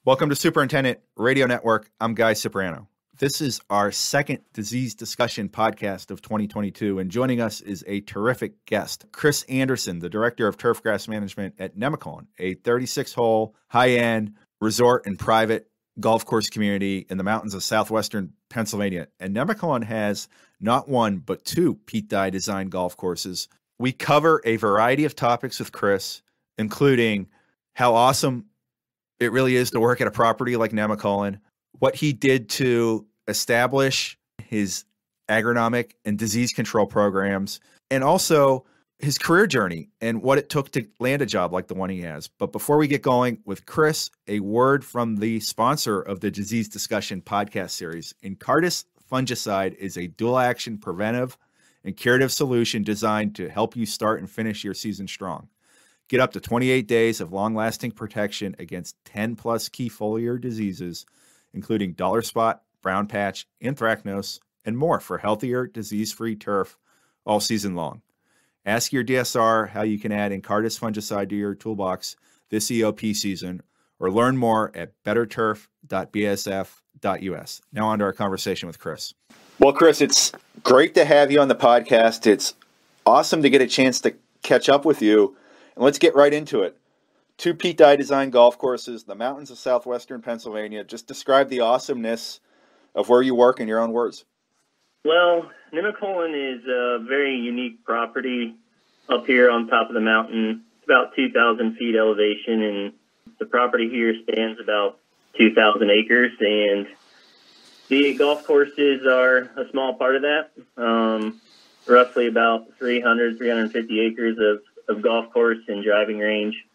Welcome to Superintendent Radio Network. I'm Guy Cipriano. This is our second disease discussion podcast of 2022, and joining us is a terrific guest, Chris Anderson, the Director of Turfgrass Management at Nemacolin, a 36-hole, high-end resort and private golf course community in the mountains of southwestern Pennsylvania. And Nemacolin has not one, but two Pete Dye designed golf courses. We cover a variety of topics with Chris, including how awesome it really is to work at a property like Nemacolin, what he did to establish his agronomic and disease control programs, and also his career journey and what it took to land a job like the one he has. But before we get going with Chris, a word from the sponsor of the Disease Discussion podcast series. Incardis fungicide is a dual-action preventive and curative solution designed to help you start and finish your season strong. Get up to 28 days of long-lasting protection against 10-plus key foliar diseases, including dollar spot, brown patch, anthracnose, and more for healthier, disease-free turf all season long. Ask your DSR how you can add Incardis fungicide to your toolbox this EOP season, or learn more at betterturf.basf.us. Now on to our conversation with Chris. Well, Chris, it's great to have you on the podcast. It's awesome to get a chance to catch up with you. And let's get right into it. Two Pete Dye designed golf courses, the mountains of southwestern Pennsylvania. Just describe the awesomeness of where you work in your own words. Well, Nemacolin is a very unique property up here on top of the mountain. It's about 2,000 feet elevation, and the property here spans about 2,000 acres, and the golf courses are a small part of that. Roughly about 350 acres of golf course and driving range,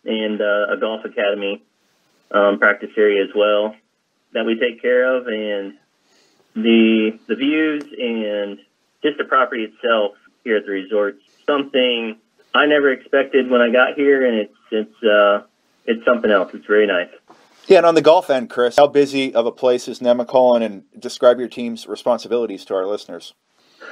and a golf academy practice area as well that we take care of. And the views and just the property itself here at the resort, something I never expected when I got here, and it's something else. It's very nice. Yeah, and on the golf end, Chris, how busy of a place is Nemacolin, and describe your team's responsibilities to our listeners.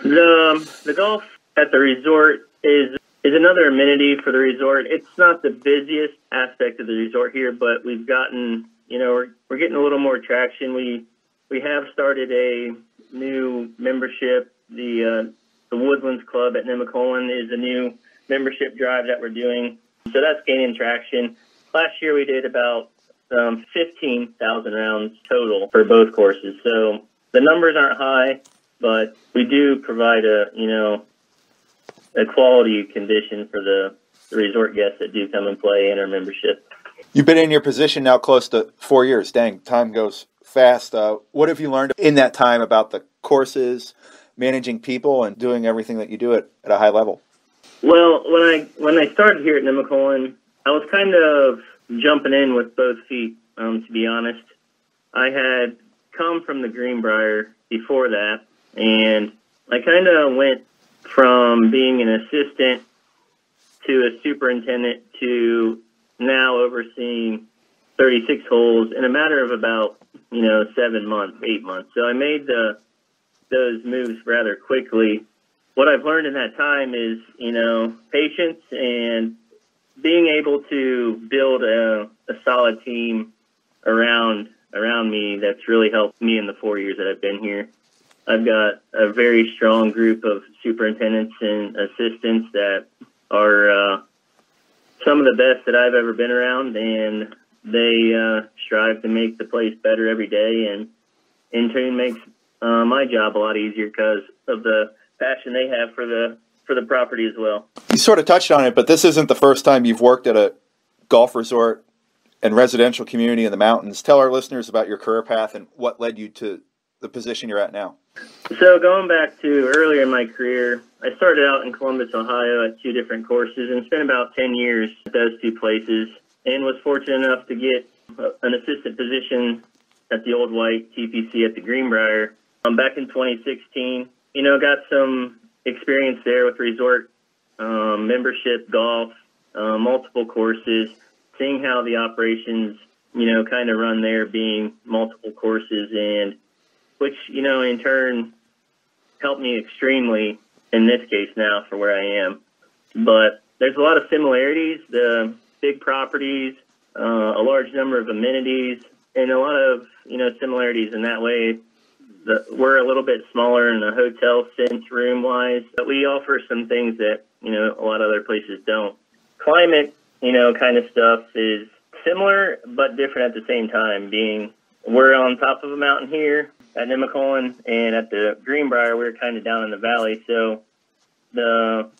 The golf at the resort is another amenity for the resort. It's not the busiest aspect of the resort here, but we've gotten, we're getting a little more traction. We have started a new membership. The Woodlands Club at Nemacolin is a new membership drive that we're doing. So that's gaining traction. Last year we did about 15,000 rounds total for both courses. So the numbers aren't high, but we do provide a quality condition for the resort guests that do come and play in our membership. You've been in your position now close to 4 years. Dang, time goes fast. What have you learned in that time about the courses, managing people, and doing everything that you do at a high level? Well, when I started here at Nemacolin, I was kind of jumping in with both feet, to be honest. I had come from the Greenbrier before that, and I kind of went from being an assistant to a superintendent to now overseeing 36 holes in a matter of about 7 months, 8 months. So I made those moves rather quickly. What I've learned in that time is patience and being able to build a solid team around me. That's really helped me in the 4 years that I've been here. I've got a very strong group of superintendents and assistants that are some of the best that I've ever been around, and they strive to make the place better every day, and in turn makes my job a lot easier because of the passion they have for the property as well. You sort of touched on it, but this isn't the first time you've worked at a golf resort and residential community in the mountains. Tell our listeners about your career path and what led you to the position you're at now. So going back to earlier in my career, I started out in Columbus, Ohio at 2 different courses and spent about 10 years at those 2 places, and was fortunate enough to get an assistant position at the Old White TPC at the Greenbrier back in 2016. Got some experience there with resort membership, golf, multiple courses, seeing how the operations, kind of run there, being multiple courses, and which, in turn helped me extremely in this case now for where I am. But there's a lot of similarities. The big properties, a large number of amenities, and a lot of, similarities in that way. We're a little bit smaller in the hotel sense room-wise, but we offer some things that, a lot of other places don't. Climate, kind of stuff is similar but different at the same time, being we're on top of a mountain here at Nemacolin, and at the Greenbrier, we're kind of down in the valley, so the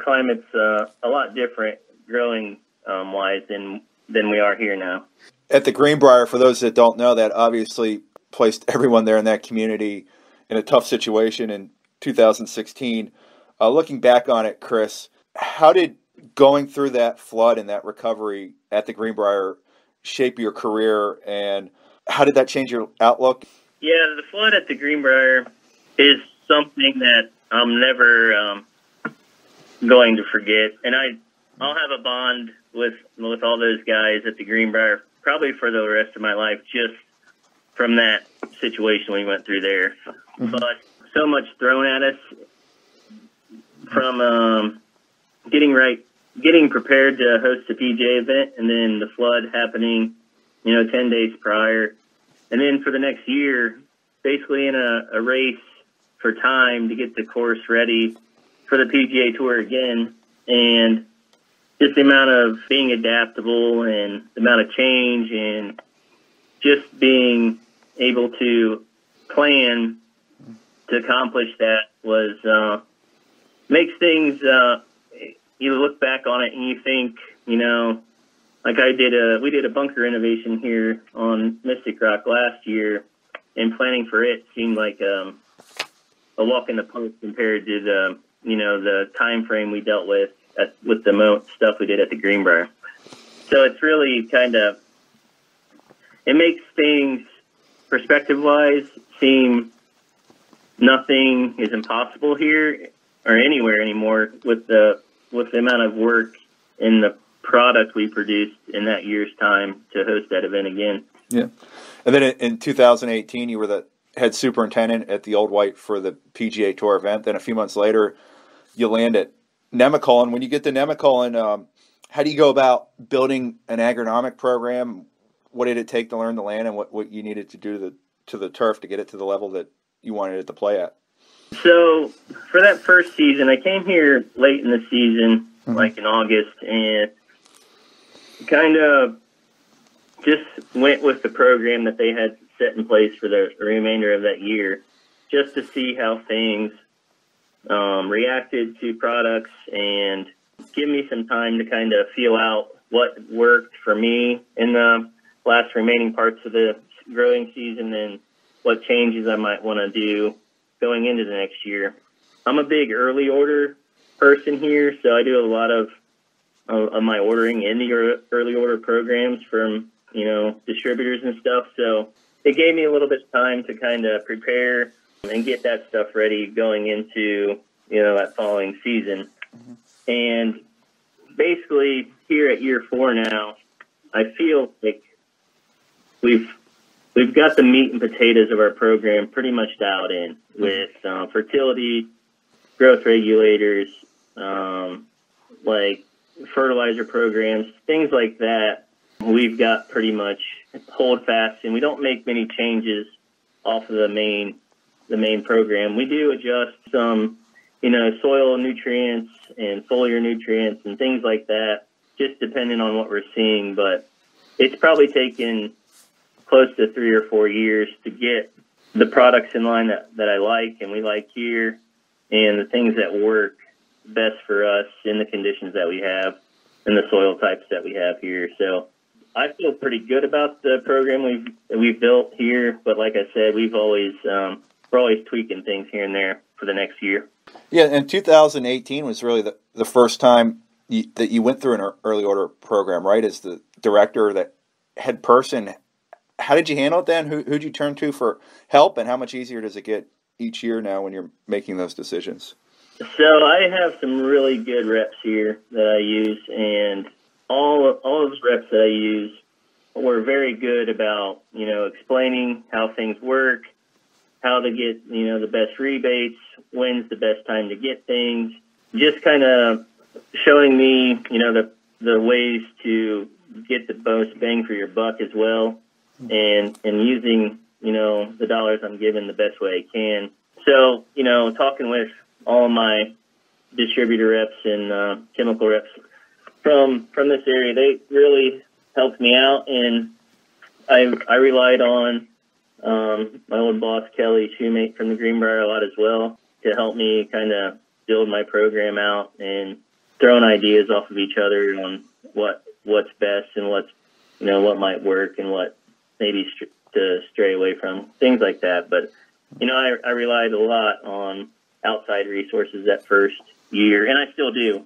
climate's a lot different growing wise than we are here now. At the Greenbrier, for those that don't know, that obviously placed everyone there in that community in a tough situation in 2016. Looking back on it, Chris, how did going through that flood and that recovery at the Greenbrier shape your career, and how did that change your outlook? Yeah, the flood at the Greenbrier is something that I'm never going to forget, and I'll have a bond with all those guys at the Greenbrier probably for the rest of my life, just from that situation we went through there. Mm-hmm. But so much thrown at us from getting prepared to host a PGA event, and then the flood happening, 10 days prior. And then for the next year, basically in a race for time to get the course ready for the PGA Tour again. And just the amount of being adaptable and the amount of change and just being able to plan to accomplish that was makes things, you look back on it and you think, like we did a bunker renovation here on Mystic Rock last year, and planning for it seemed like a walk in the park compared to the time frame we dealt with the stuff we did at the Greenbrier. So it's really it makes things perspective-wise seem nothing is impossible here or anywhere anymore with the amount of work and the product we produced in that year's time to host that event again. Yeah. And then in 2018, you were the head superintendent at the Old White for the PGA Tour event. Then a few months later, you land at Nemacolin. When you get to Nemacolin, how do you go about building an agronomic program? What did it take to learn the land, and what you needed to do to the turf to get it to the level that you wanted it to play at? So for that first season, I came here late in the season, mm-hmm. like in August, and kind of just went with the program that they had set in place for the remainder of that year, just to see how things reacted to products and give me some time to kind of feel out what worked for me in the last remaining parts of the growing season and what changes I might want to do going into the next year. I'm a big early order person here, so I do a lot of my ordering in the early order programs from, distributors and stuff. So it gave me a little bit of time to kind of prepare and get that stuff ready going into, that following season. Mm-hmm. And basically here at year 4 now, I feel like we've got the meat and potatoes of our program pretty much dialed in with fertility, growth regulators, like fertilizer programs, things like that. We've got pretty much hold fast, and we don't make many changes off of the main program. We do adjust some, soil nutrients and foliar nutrients and things like that, just depending on what we're seeing. But it's probably taken close to 3 or 4 years to get the products in line that I like and we like here, and the things that work best for us in the conditions that we have and the soil types that we have here. So I feel pretty good about the program we've built here, but like I said, we're always tweaking things here and there for the next year. Yeah, and 2018 was really the first time that you went through an early order program, right? As the director, that head person. How did you handle it then? Who'd you turn to for help, and how much easier does it get each year now when you're making those decisions? So I have some really good reps here that I use, and all of those reps that I use were very good about, explaining how things work, how to get, the best rebates, when's the best time to get things, just kind of showing me, the ways to get the most bang for your buck as well, and using, the dollars I'm given the best way I can. So, talking with all my distributor reps and chemical reps from this area, they really helped me out, and I relied on my old boss, Kelly Shoemate from the Greenbrier, a lot as well, to help me kind of build my program out and throwing ideas off of each other on what's best and what might work and what maybe to stray away from, things like that. But, I relied a lot on outside resources that first year, and I still do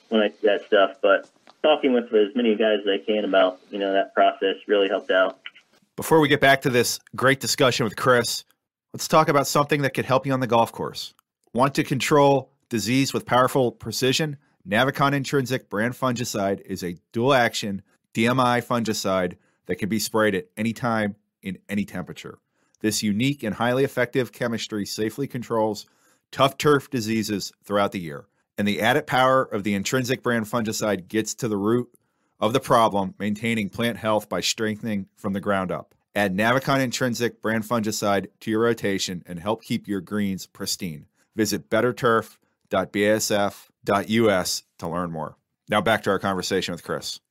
when I do that stuff. But talking with as many guys as I can about, that process really helped out. Before we get back to this great discussion with Chris, let's talk about something that could help you on the golf course. Want to control disease with powerful precision? Navicon Intrinsic brand fungicide is a dual-action DMI fungicide that can be sprayed at any time in any temperature. This unique and highly effective chemistry safely controls tough turf diseases throughout the year. And the added power of the Intrinsic brand fungicide gets to the root of the problem, maintaining plant health by strengthening from the ground up. Add Navicon Intrinsic brand fungicide to your rotation and help keep your greens pristine. Visit betterturf.basf.us to learn more. Now back to our conversation with Chris.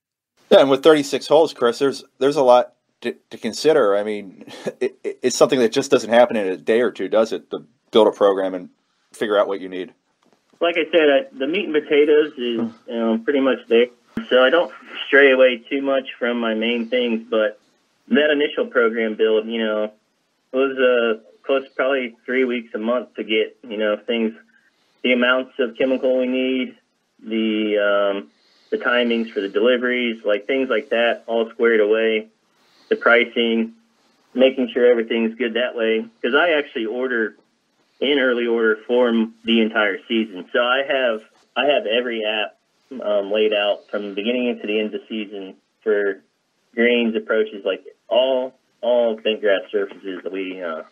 Yeah, and with 36 holes, Chris, there's a lot to consider. I mean, it's something that just doesn't happen in a day or two, does it? To build a program and figure out what you need. Like I said, the meat and potatoes is pretty much there. So I don't stray away too much from my main things, but that initial program build, was close to probably 3 weeks a month to get, things, the amounts of chemical we need, the timings for the deliveries, like things like that, all squared away, the pricing, making sure everything's good that way. Because I actually order in early order for the entire season. So I have every app laid out from the beginning to the end of the season for greens, approaches, like all bentgrass surfaces that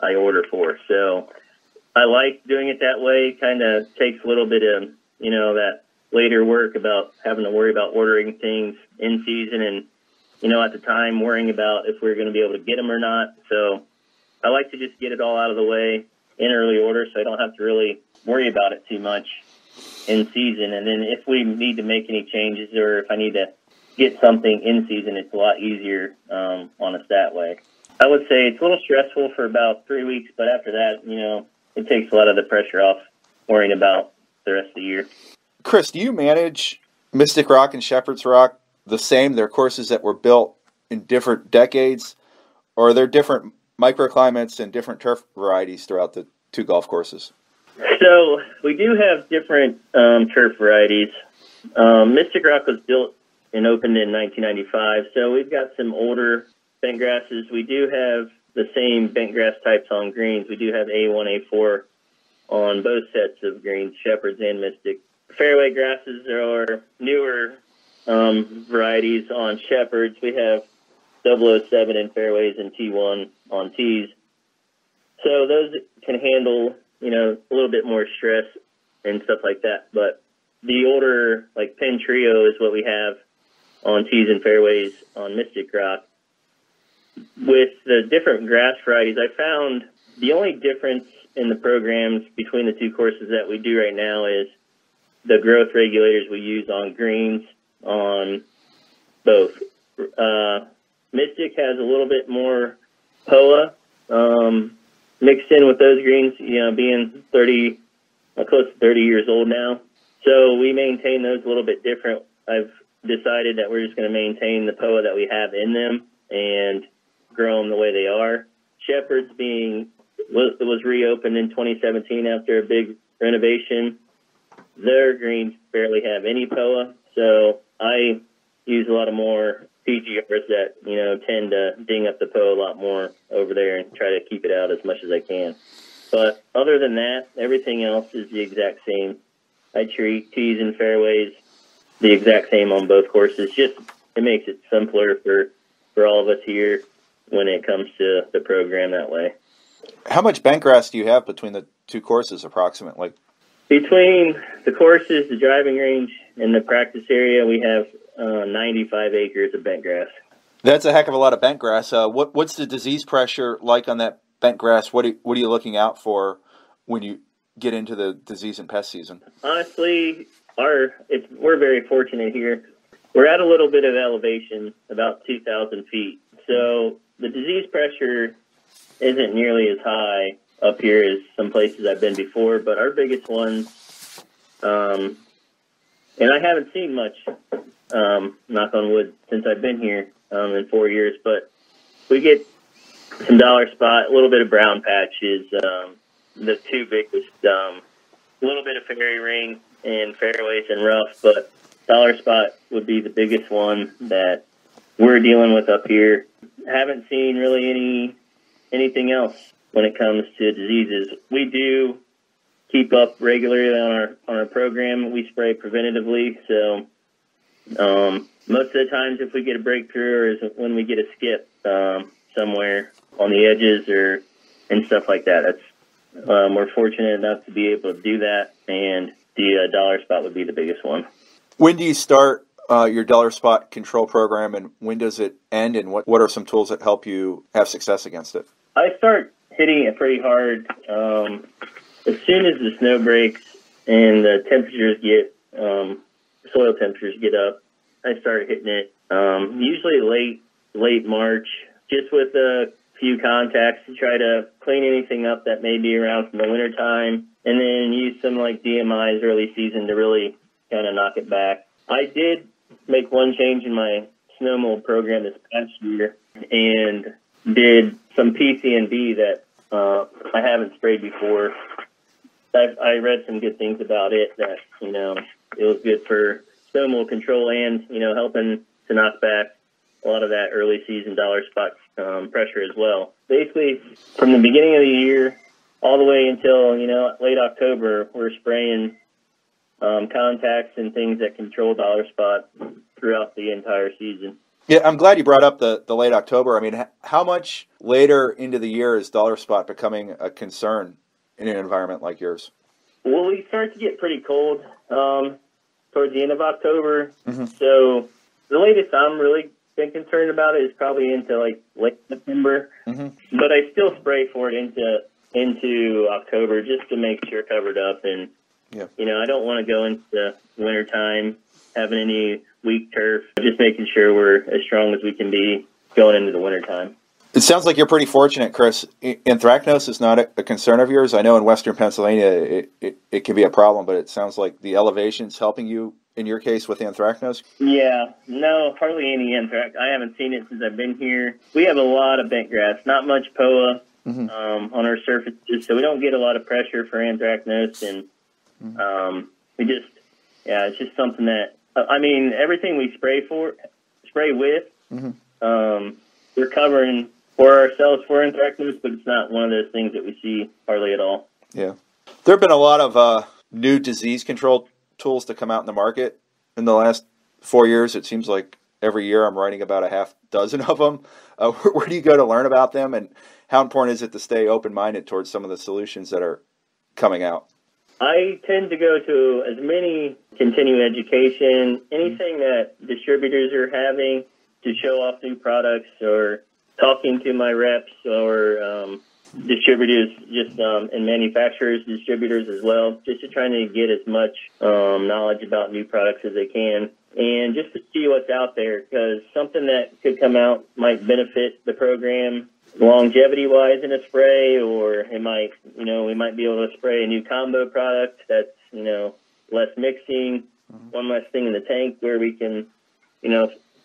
I order for. So I like doing it that way. Kind of takes a little bit of, that later work about having to worry about ordering things in season and, at the time worrying about if we're going to be able to get them or not. So I like to just get it all out of the way in early order so I don't have to really worry about it too much in season. And then if we need to make any changes or if I need to get something in season, it's a lot easier on us that way. I would say it's a little stressful for about 3 weeks, but after that, it takes a lot of the pressure off worrying about the rest of the year. Chris, do you manage Mystic Rock and Shepherd's Rock the same? They're courses that were built in different decades, or are there different microclimates and different turf varieties throughout the two golf courses? So we do have different turf varieties. Mystic Rock was built and opened in 1995, so we've got some older bent grasses. We do have the same bent grass types on greens. We do have A1, A4 on both sets of greens, Shepherd's and Mystic. Fairway grasses are newer varieties on Shepherd's. We have 007 in fairways and T1 on tees. So those can handle, a little bit more stress and stuff like that. But the older, like Penn Trio is what we have on tees and fairways on Mystic Rock. With the different grass varieties, I found the only difference in the programs between the two courses that we do right now is the growth regulators we use on greens on both. Mystic has a little bit more POA mixed in with those greens, being close to 30 years old now. So we maintain those a little bit different. I've decided that we're just going to maintain the POA that we have in them and grow them the way they are. Shepherd's was reopened in 2017 after a big renovation. Their greens barely have any POA, so I use a lot of more PGRs that, tend to ding up the POA a lot more over there and try to keep it out as much as I can. But other than that, everything else is the exact same. I treat tees and fairways the exact same on both courses. Just it makes it simpler for all of us here when it comes to the program that way. How much bentgrass do you have between the two courses approximately? Between the courses, the driving range, and the practice area, we have 95 acres of bentgrass. That's a heck of a lot of bentgrass. What's the disease pressure like on that bentgrass? What are you looking out for when you get into the disease and pest season? Honestly, we're very fortunate here. We're at a little bit of elevation, about 2,000 feet. So the disease pressure isn't nearly as high up here as some places I've been before, but our biggest ones, and I haven't seen much, knock on wood, since I've been here in 4 years, but we get some dollar spot, a little bit of brown patch is the two biggest, a little bit of fairy ring and fairways and rough, but dollar spot would be the biggest one that we're dealing with up here. Haven't seen really anything else when it comes to diseases. We do keep up regularly on our program. We spray preventatively, so most of the times if we get a breakthrough or is when we get a skip somewhere on the edges and stuff like that. That's we're fortunate enough to be able to do that, and the dollar spot would be the biggest one. When do you start your dollar spot control program, and when does it end, and what are some tools that help you have success against it? I start hitting it pretty hard as soon as the snow breaks and the temperatures soil temperatures get up. I start hitting it usually late March, just with a few contacts to try to clean anything up that may be around from the wintertime, and then use some like DMIs early season to really kind of knock it back. I did make one change in my snow mold program this past year and did some PCNB that I haven't sprayed before. I read some good things about it, that, it was good for snow mold control and, helping to knock back a lot of that early season dollar spot pressure as well. Basically, from the beginning of the year all the way until, late October, we're spraying contacts and things that control dollar spot throughout the entire season. Yeah, I'm glad you brought up the late October. I mean, how much later into the year is dollar spot becoming a concern in an environment like yours? Well, we start to get pretty cold towards the end of October. Mm-hmm. So the latest I'm really been concerned about it is probably into like late September. Mm-hmm. But I still spray for it into October just to make sure covered up. And, I don't want to go into wintertime having any weak turf, just making sure we're as strong as we can be going into the wintertime. It sounds like you're pretty fortunate, Chris. Anthracnose is not a concern of yours. I know in western Pennsylvania it can be a problem, but it sounds like the elevation's helping you in your case with anthracnose. Yeah, no, hardly any anthrax. I haven't seen it since I've been here. We have a lot of bentgrass, not much POA on our surfaces, so we don't get a lot of pressure for anthracnose, and it's just something that, everything we spray with, we're covering for ourselves for anthracnose, but it's not one of those things that we see hardly at all. Yeah. There have been a lot of new disease control tools to come out in the market in the last 4 years. It seems like every year I'm writing about a half dozen of them. Where do you go to learn about them, and how important is it to stay open-minded towards some of the solutions that are coming out? I tend to go to as many continuing education, anything that distributors are having to show off new products, or talking to my reps or distributors, just and manufacturers, distributors as well, just to try to get as much knowledge about new products as they can, and just to see what's out there, because something that could come out might benefit the program longevity-wise in a spray, or it might, we might be able to spray a new combo product that's, less mixing, one less thing in the tank where we can,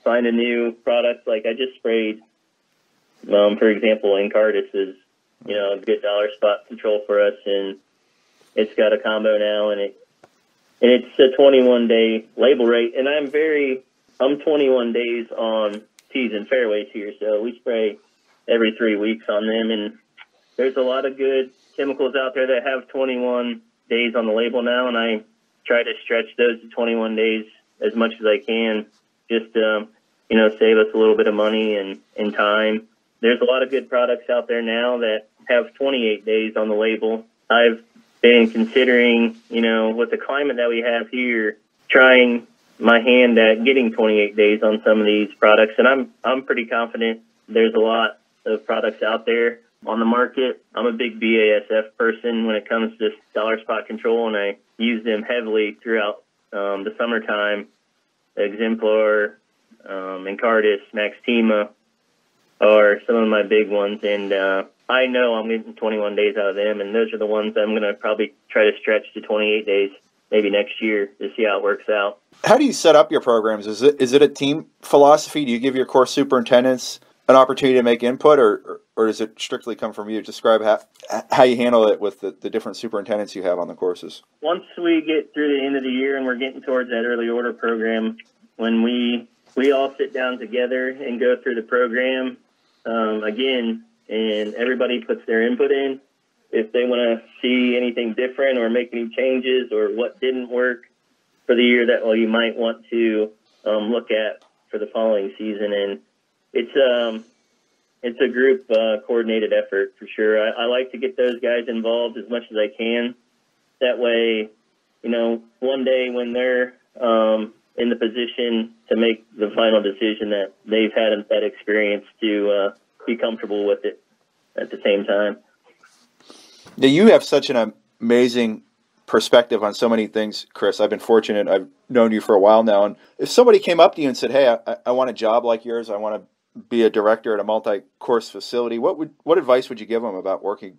find a new product. Like I just sprayed, for example, Encardis is, a good dollar spot control for us, and it's got a combo now, and it's a 21-day label rate, and I'm 21 days on tees and fairways here, so we spray every 3 weeks on them, and there's a lot of good chemicals out there that have 21 days on the label now, and I try to stretch those to 21 days as much as I can, just to, save us a little bit of money and time. There's a lot of good products out there now that have 28 days on the label. I've been considering, with the climate that we have here, trying my hand at getting 28 days on some of these products, and I'm pretty confident there's a lot of products out there on the market. I'm a big BASF person when it comes to dollar spot control, and I use them heavily throughout the summertime. Exemplar, Encardis, Maxtima are some of my big ones, and I know I'm getting 21 days out of them, and those are the ones I'm going to probably try to stretch to 28 days maybe next year to see how it works out. How do you set up your programs? Is it a team philosophy? Do you give your course superintendents an opportunity to make input, or does it strictly come from you? Describe how you handle it with the different superintendents you have on the courses. Once we get through the end of the year and we're getting towards that early order program, when we all sit down together and go through the program again, and everybody puts their input in, if they want to see anything different or make any changes or what didn't work for the year that you might want to look at for the following season. And it's a group coordinated effort for sure. I like to get those guys involved as much as I can. That way, one day when they're in the position to make the final decision, that they've had that experience to be comfortable with it at the same time. Now, you have such an amazing perspective on so many things, Chris. I've been fortunate. I've known you for a while now. And if somebody came up to you and said, hey, I want a job like yours, I want to be a director at a multi-course facility, what advice would you give them about working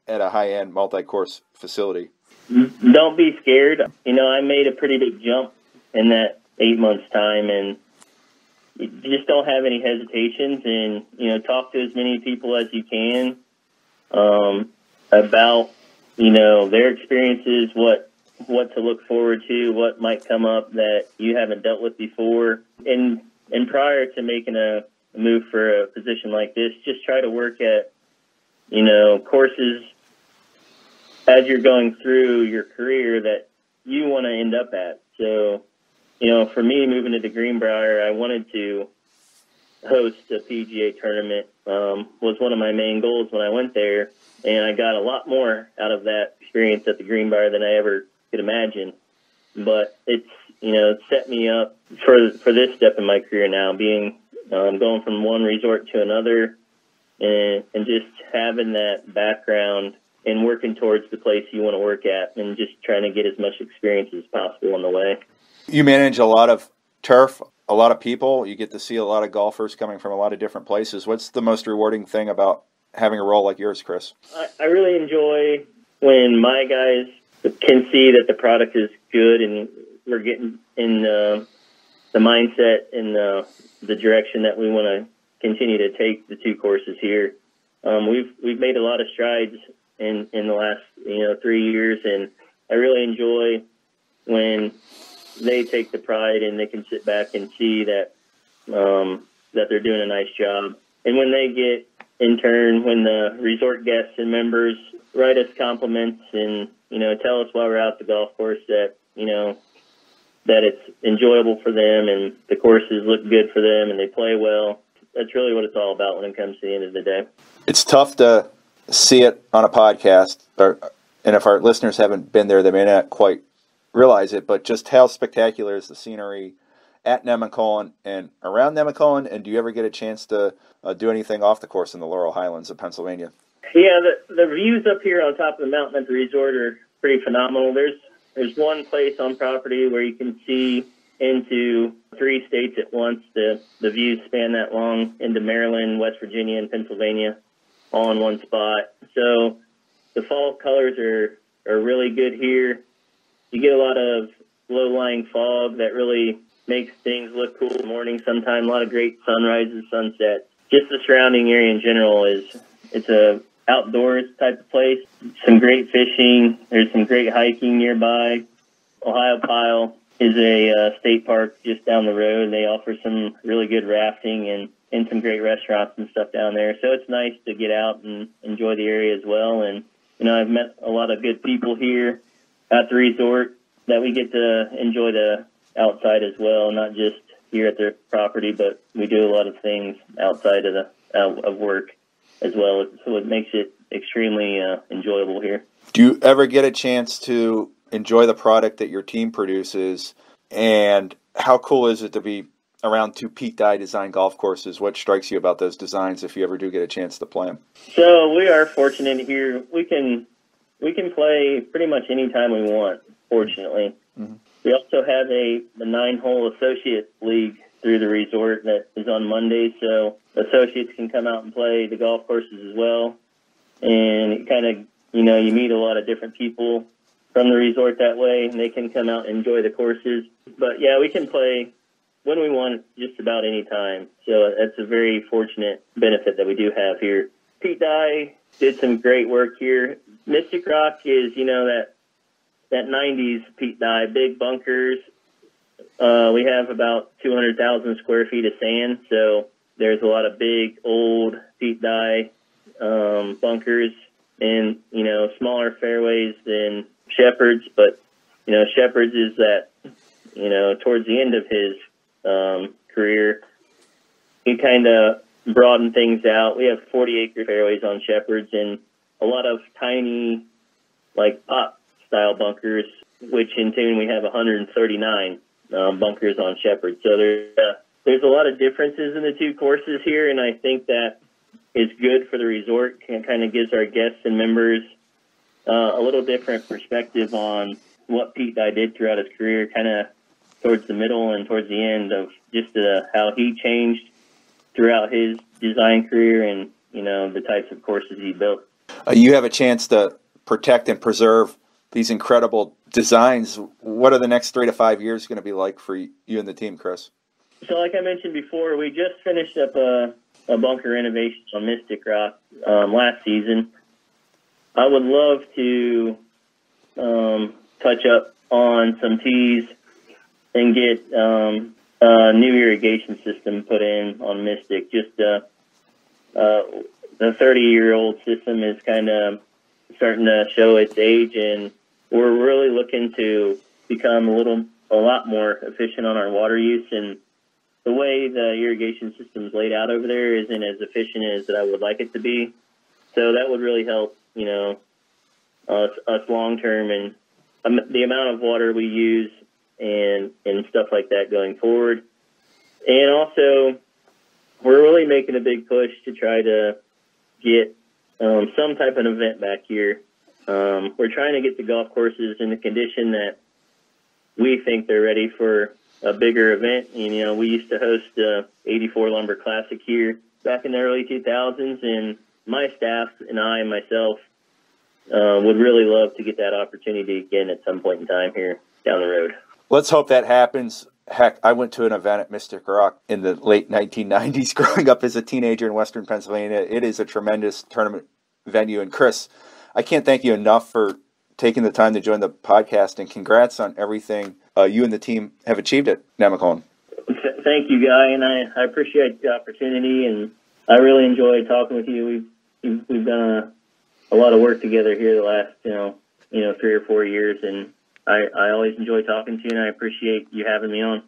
at a high-end multi-course facility? Don't be scared. I made a pretty big jump in that 8 months' time, and you just don't have any hesitations, and, talk to as many people as you can about, their experiences, what to look forward to, what might come up that you haven't dealt with before. And prior to making a move for a position like this, just try to work at, courses as you're going through your career that you want to end up at. So, for me, moving to the Greenbrier, I wanted to host a PGA tournament, was one of my main goals when I went there. And I got a lot more out of that experience at the Greenbrier than I ever could imagine. But it's, set me up for this step in my career now, being going from one resort to another, and just having that background and working towards the place you want to work at, and just trying to get as much experience as possible on the way. You manage a lot of turf, a lot of people. You get to see a lot of golfers coming from a lot of different places. What's the most rewarding thing about having a role like yours, Chris? I really enjoy when my guys can see that the product is good and we're getting in the mindset and the direction that we want to continue to take the two courses here. We've made a lot of strides in the last 3 years, and I really enjoy when they take the pride and they can sit back and see that that they're doing a nice job. And when they get, in turn, when the resort guests and members write us compliments and, tell us while we're out the golf course that, that it's enjoyable for them and the courses look good for them and they play well, that's really what it's all about when it comes to the end of the day. It's tough to see it on a podcast, and if our listeners haven't been there, they may not quite realize it, but just how spectacular is the scenery at Nemacolin and around Nemacolin? And do you ever get a chance to do anything off the course in the Laurel Highlands of Pennsylvania? Yeah, the views up here on top of the mountain at the resort are pretty phenomenal. There's one place on property where you can see into 3 states at once. The views span that long into Maryland, West Virginia, and Pennsylvania, all in one spot. So the fall colors are really good here. You get a lot of low-lying fog that really makes things look cool in the morning sometime. A lot of great sunrises, sunsets. Just the surrounding area in general it's a outdoors type of place. Some great fishing. There's some great hiking nearby. Ohio Pile is a state park just down the road. They offer some really good rafting and some great restaurants and stuff down there. So it's nice to get out and enjoy the area as well. And, I've met a lot of good people here at the resort that we get to enjoy the outside as well, not just here at their property, but we do a lot of things outside of work as well. So it makes it extremely enjoyable here. Do you ever get a chance to enjoy the product that your team produces and how cool is it to be around two Pete Dye design golf courses? What strikes you about those designs if you ever do get a chance to play them? So we are fortunate here. We can play pretty much any time we want, fortunately. Mm-hmm. We also have the 9-hole associate league through the resort that is on Mondays, so associates can come out and play the golf courses as well. And it kind of, you meet a lot of different people from the resort that way, and they can come out and enjoy the courses. But, yeah, we can play when we want, just about any time. So that's a very fortunate benefit that we do have here. Pete Dye did some great work here. Mystic Rock is, that 90s Pete Dye, big bunkers. We have about 200,000 square feet of sand, so there's a lot of big, old Pete Dye bunkers and, smaller fairways than Shepherd's. But, Shepherd's is that, towards the end of his career, he kind of broadened things out. We have 40-acre fairways on Shepherd's and a lot of tiny, style bunkers, which in turn we have 139 bunkers on Shepherd. So there's a lot of differences in the two courses here, and I think that is good for the resort. It kind of gives our guests and members a little different perspective on what Pete Dye did throughout his career, kind of towards the middle and towards the end of just how he changed throughout his design career and, the types of courses he built. You have a chance to protect and preserve these incredible designs. What are the next 3 to 5 years going to be like for you and the team, Chris? So like I mentioned before, we just finished up a bunker renovation on Mystic Rock last season. I would love to touch up on some tees and get a new irrigation system put in on Mystic. Just the 30-year-old system is kind of starting to show its age, and we're really looking to become a lot more efficient on our water use. And the way the irrigation system's laid out over there isn't as efficient as that I would like it to be. So that would really help, us long term and the amount of water we use and stuff like that going forward. And also, we're really making a big push to try to get some type of event back here. We're trying to get the golf courses in the condition that we think they're ready for a bigger event. And, we used to host the 84 Lumber Classic here back in the early 2000s, and my staff and I myself would really love to get that opportunity again at some point in time here down the road. Let's hope that happens. Heck, I went to an event at Mystic Rock in the late 1990s growing up as a teenager in Western Pennsylvania. It is a tremendous tournament venue. And Chris, I can't thank you enough for taking the time to join the podcast, and congrats on everything you and the team have achieved at Nemacolin. Thank you, Guy, and I appreciate the opportunity, and I really enjoyed talking with you. We've done a lot of work together here the last 3 or 4 years, and I always enjoy talking to you, and I appreciate you having me on.